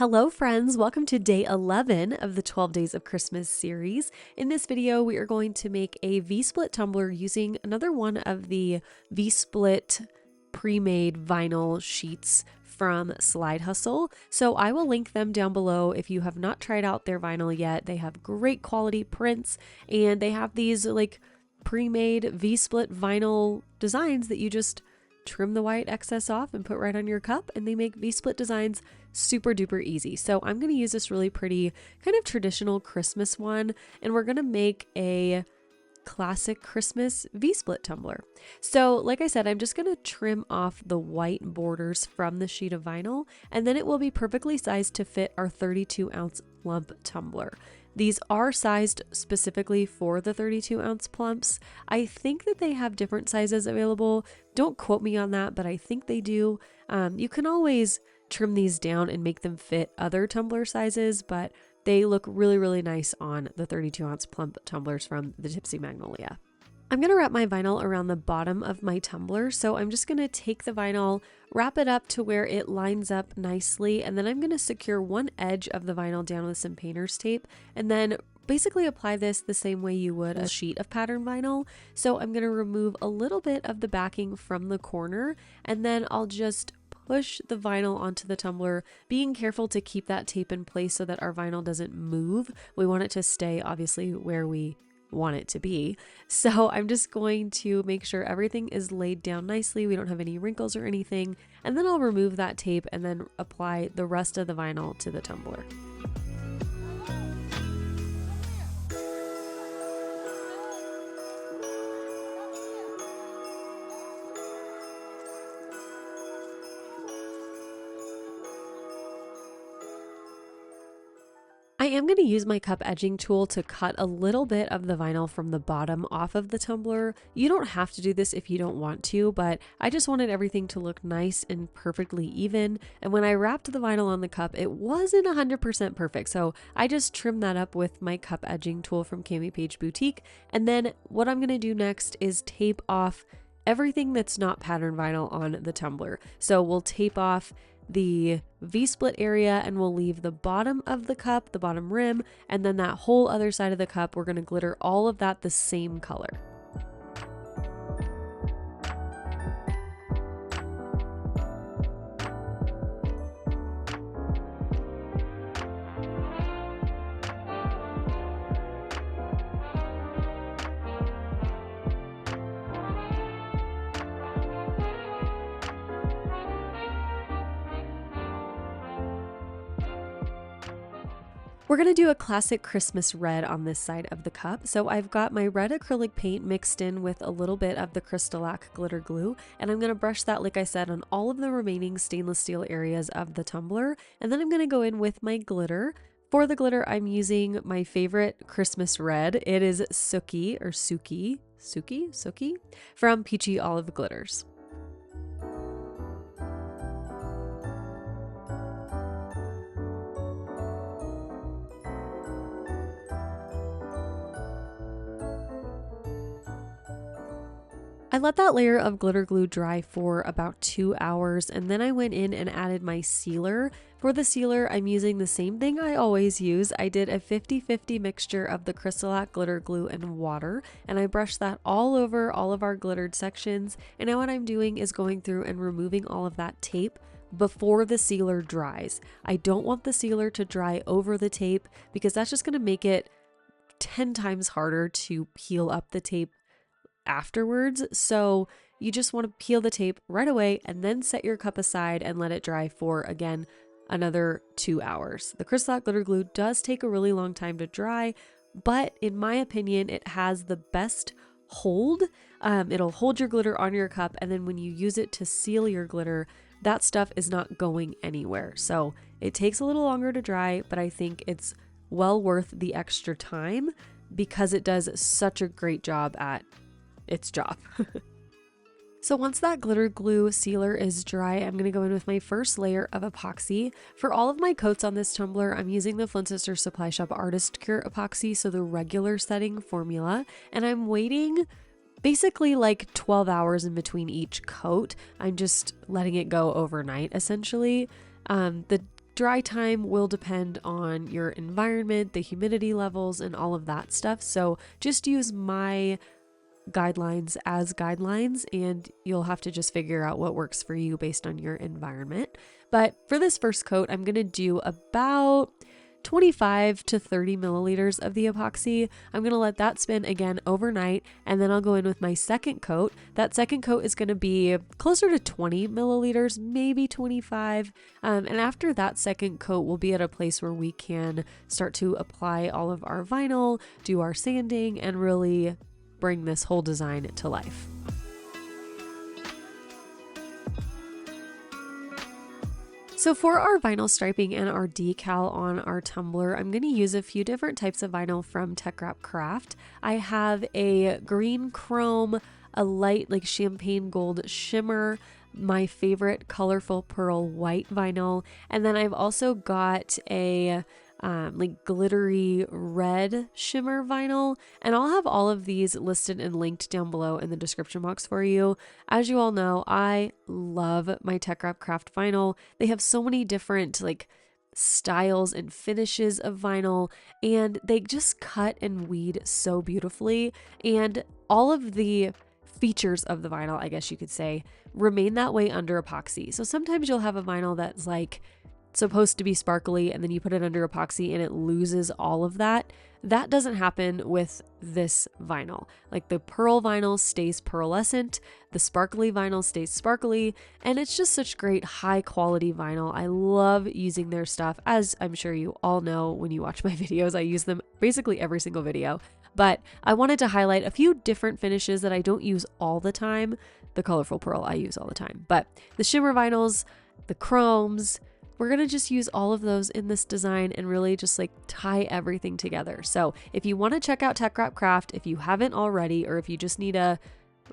Hello friends, welcome to day 11 of the 12 Days of Christmas series. In this video, we are going to make a V-split tumbler using another one of the V-split pre-made vinyl sheets from Slide Hustle. So I will link them down below if you have not tried out their vinyl yet. They have great quality prints and they have these like pre-made V-split vinyl designs that you just trim the white excess off and put right on your cup, and they make V-split designs super duper easy. So I'm going to use this really pretty kind of traditional Christmas one, and we're going to make a classic Christmas V-split tumbler. So like I said, I'm just going to trim off the white borders from the sheet of vinyl, and then it will be perfectly sized to fit our 32-ounce plump tumbler. These are sized specifically for the 32-ounce plumps. I think that they have different sizes available. Don't quote me on that, but I think they do. You can always trim these down and make them fit other tumbler sizes, but they look really, really nice on the 32-ounce plump tumblers from the Tipsy Magnolia. I'm going to wrap my vinyl around the bottom of my tumbler, so I'm just going to take the vinyl, wrap it up to where it lines up nicely, and then I'm going to secure one edge of the vinyl down with some painter's tape, and then basically apply this the same way you would a sheet of pattern vinyl. So I'm going to remove a little bit of the backing from the corner, and then I'll just push the vinyl onto the tumbler, being careful to keep that tape in place so that our vinyl doesn't move. We want it to stay obviously where we want it to be. So I'm just going to make sure everything is laid down nicely. We don't have any wrinkles or anything. And then I'll remove that tape and then apply the rest of the vinyl to the tumbler. I am going to use my cup edging tool to cut a little bit of the vinyl from the bottom off of the tumbler. You don't have to do this if you don't want to, but I just wanted everything to look nice and perfectly even. And when I wrapped the vinyl on the cup, it wasn't 100% perfect. So I just trimmed that up with my cup edging tool from Cami Page Boutique. And then what I'm going to do next is tape off everything that's not pattern vinyl on the tumbler. So we'll tape off the V-split area and we'll leave the bottom of the cup, the bottom rim, and then that whole other side of the cup, we're going to glitter all of that the same color. We're going to do a classic Christmas red on this side of the cup. So I've got my red acrylic paint mixed in with a little bit of the Crystalac glitter glue, and I'm going to brush that, like I said, on all of the remaining stainless steel areas of the tumbler. And then I'm going to go in with my glitter. For the glitter, I'm using my favorite Christmas red. It is Suki from Peachy Olive Glitters. I let that layer of glitter glue dry for about 2 hours, and then I went in and added my sealer. For the sealer, I'm using the same thing I always use. I did a 50-50 mixture of the Crystalac glitter glue and water, and I brushed that all over all of our glittered sections. And now what I'm doing is going through and removing all of that tape before the sealer dries. I don't want the sealer to dry over the tape because that's just going to make it 10 times harder to peel up the tape afterwards. So you just want to peel the tape right away and then set your cup aside and let it dry for, again, another 2 hours. The Crystalac glitter glue does take a really long time to dry, but in my opinion, it has the best hold. It'll hold your glitter on your cup, and then when you use it to seal your glitter, that stuff is not going anywhere. So it takes a little longer to dry, but I think it's well worth the extra time because it does such a great job at its job. So once that glitter glue sealer is dry, I'm going to go in with my first layer of epoxy. For all of my coats on this tumbler, I'm using the Flint Sisters Supply Shop Artist Cure epoxy, so the regular setting formula, and I'm waiting basically like 12 hours in between each coat. I'm just letting it go overnight essentially. The dry time will depend on your environment, the humidity levels, and all of that stuff. So just use my guidelines as guidelines, and you'll have to just figure out what works for you based on your environment. But for this first coat, I'm going to do about 25 to 30 milliliters of the epoxy. I'm going to let that spin again overnight, and then I'll go in with my second coat. That second coat is going to be closer to 20 milliliters, maybe 25. And after that second coat, we'll be at a place where we can start to apply all of our vinyl, do our sanding, and really bring this whole design to life. So for our vinyl striping and our decal on our tumbler, I'm going to use a few different types of vinyl from Tech Wrap Craft. I have a green chrome, a light like champagne gold shimmer, my favorite colorful pearl white vinyl, and then I've also got a like glittery red shimmer vinyl, and I'll have all of these listed and linked down below in the description box for you. As you all know, I love my Tech Wrap Craft vinyl. They have so many different like styles and finishes of vinyl, and they just cut and weed so beautifully, and all of the features of the vinyl, I guess you could say, remain that way under epoxy. So sometimes you'll have a vinyl that's like supposed to be sparkly, and then you put it under epoxy and it loses all of that. That doesn't happen with this vinyl. Like the pearl vinyl stays pearlescent, the sparkly vinyl stays sparkly, and it's just such great high quality vinyl. I love using their stuff. As I'm sure you all know when you watch my videos, I use them basically every single video. But I wanted to highlight a few different finishes that I don't use all the time. The colorful pearl I use all the time, but the shimmer vinyls, the chromes, we're going to just use all of those in this design and really just like tie everything together. So if you want to check out Tech Wrap Craft, if you haven't already, or if you just need a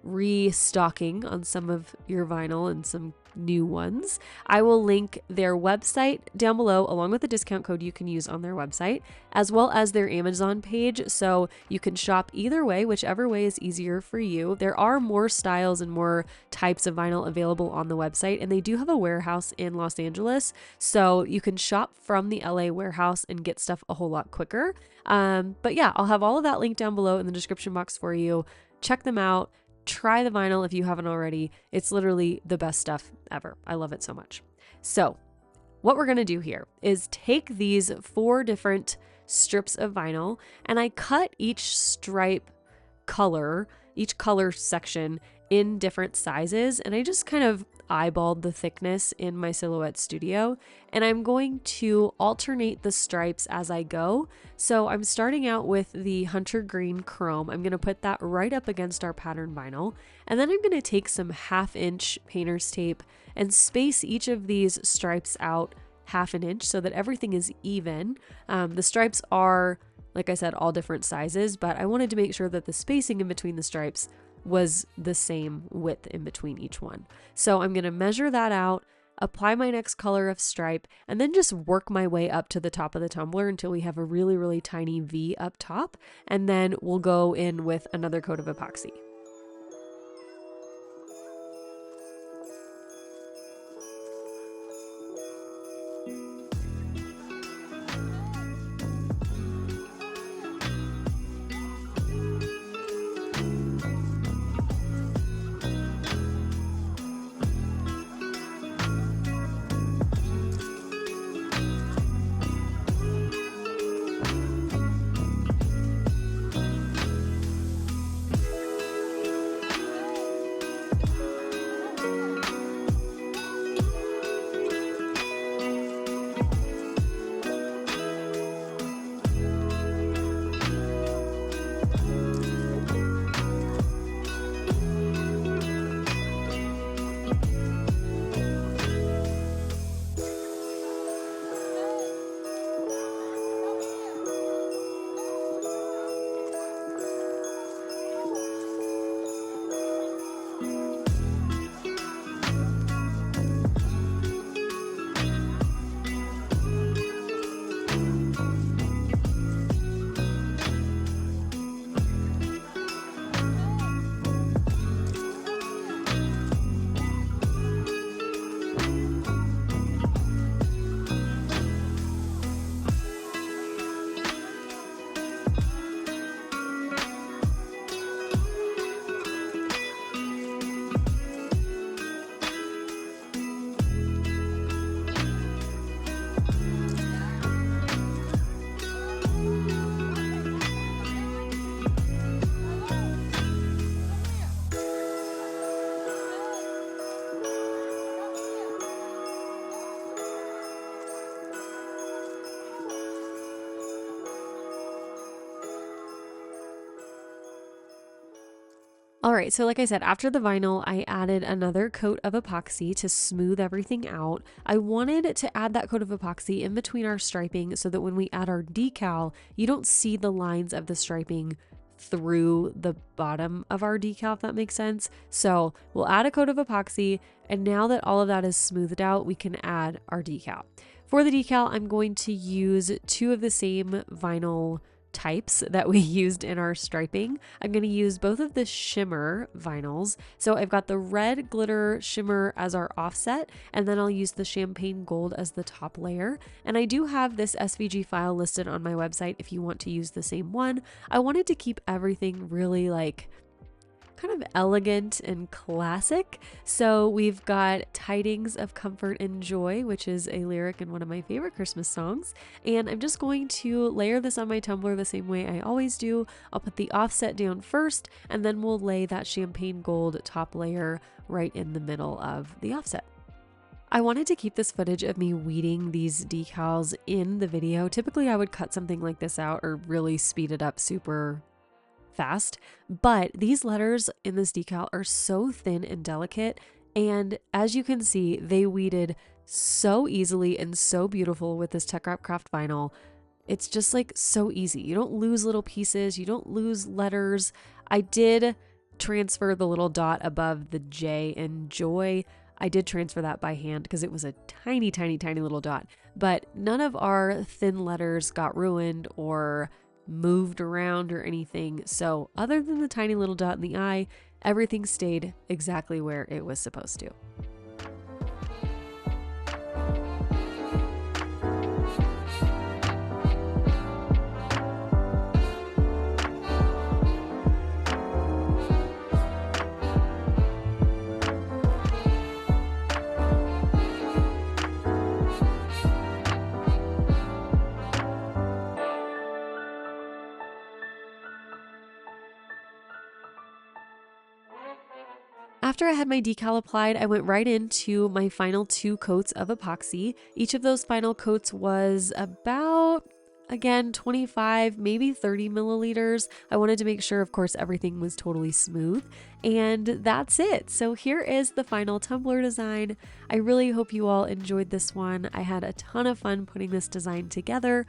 restocking on some of your vinyl and some new ones, I will link their website down below along with the discount code you can use on their website, as well as their Amazon page, so you can shop either way, whichever way is easier for you. There are more styles and more types of vinyl available on the website, and they do have a warehouse in Los Angeles, so you can shop from the LA warehouse and get stuff a whole lot quicker. But yeah, I'll have all of that linked down below in the description box for you. Check them out. Try the vinyl if you haven't already. It's literally the best stuff ever. I love it so much. So what we're going to do here is take these 4 different strips of vinyl, and I cut each stripe color, each color section in different sizes, and I just kind of eyeballed the thickness in my Silhouette Studio, and I'm going to alternate the stripes as I go. So I'm starting out with the Hunter Green Chrome. I'm going to put that right up against our pattern vinyl, and then I'm going to take some 1/2 inch painter's tape and space each of these stripes out 1/2 inch so that everything is even. The stripes are, like I said, all different sizes, but I wanted to make sure that the spacing in between the stripes was the same width in between each one. So I'm going to measure that out, apply my next color of stripe, and then just work my way up to the top of the tumbler until we have a really, really tiny V up top. And then we'll go in with another coat of epoxy. All right, so like I said, after the vinyl, I added another coat of epoxy to smooth everything out. I wanted to add that coat of epoxy in between our striping so that when we add our decal, you don't see the lines of the striping through the bottom of our decal, if that makes sense. So we'll add a coat of epoxy, and now that all of that is smoothed out, we can add our decal. For the decal, I'm going to use 2 of the same vinyl types that we used in our striping. I'm going to use both of the shimmer vinyls. So I've got the red glitter shimmer as our offset, and then I'll use the champagne gold as the top layer. And I do have this SVG file listed on my website if you want to use the same one. I wanted to keep everything really like kind of elegant and classic. So we've got Tidings of Comfort and Joy, which is a lyric in one of my favorite Christmas songs. And I'm just going to layer this on my tumbler the same way I always do. I'll put the offset down first, and then we'll lay that champagne gold top layer right in the middle of the offset. I wanted to keep this footage of me weeding these decals in the video. Typically I would cut something like this out or really speed it up super fast, but these letters in this decal are so thin and delicate, and as you can see, they weeded so easily and so beautiful with this Tech Wrap Craft vinyl. It's just like so easy. You don't lose little pieces, you don't lose letters. I did transfer the little dot above the J in Joy. I did transfer that by hand because it was a tiny, tiny, tiny little dot, but none of our thin letters got ruined or moved around or anything. So other than the tiny little dot in the eye, everything stayed exactly where it was supposed to. After I had my decal applied, I went right into my final 2 coats of epoxy. Each of those final coats was about, again, 25, maybe 30 milliliters. I wanted to make sure, of course, everything was totally smooth. And that's it. So here is the final tumbler design. I really hope you all enjoyed this one. I had a ton of fun putting this design together.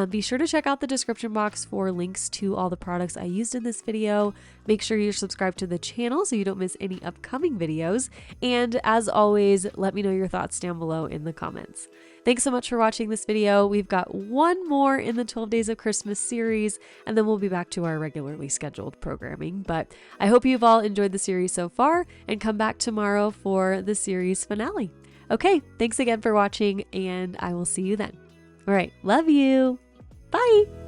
Be sure to check out the description box for links to all the products I used in this video. Make sure you're subscribed to the channel so you don't miss any upcoming videos. And as always, let me know your thoughts down below in the comments. Thanks so much for watching this video. We've got one more in the 12 Days of Christmas series, and then we'll be back to our regularly scheduled programming. But I hope you've all enjoyed the series so far, and come back tomorrow for the series finale. Okay, thanks again for watching, and I will see you then. All right, love you. Bye.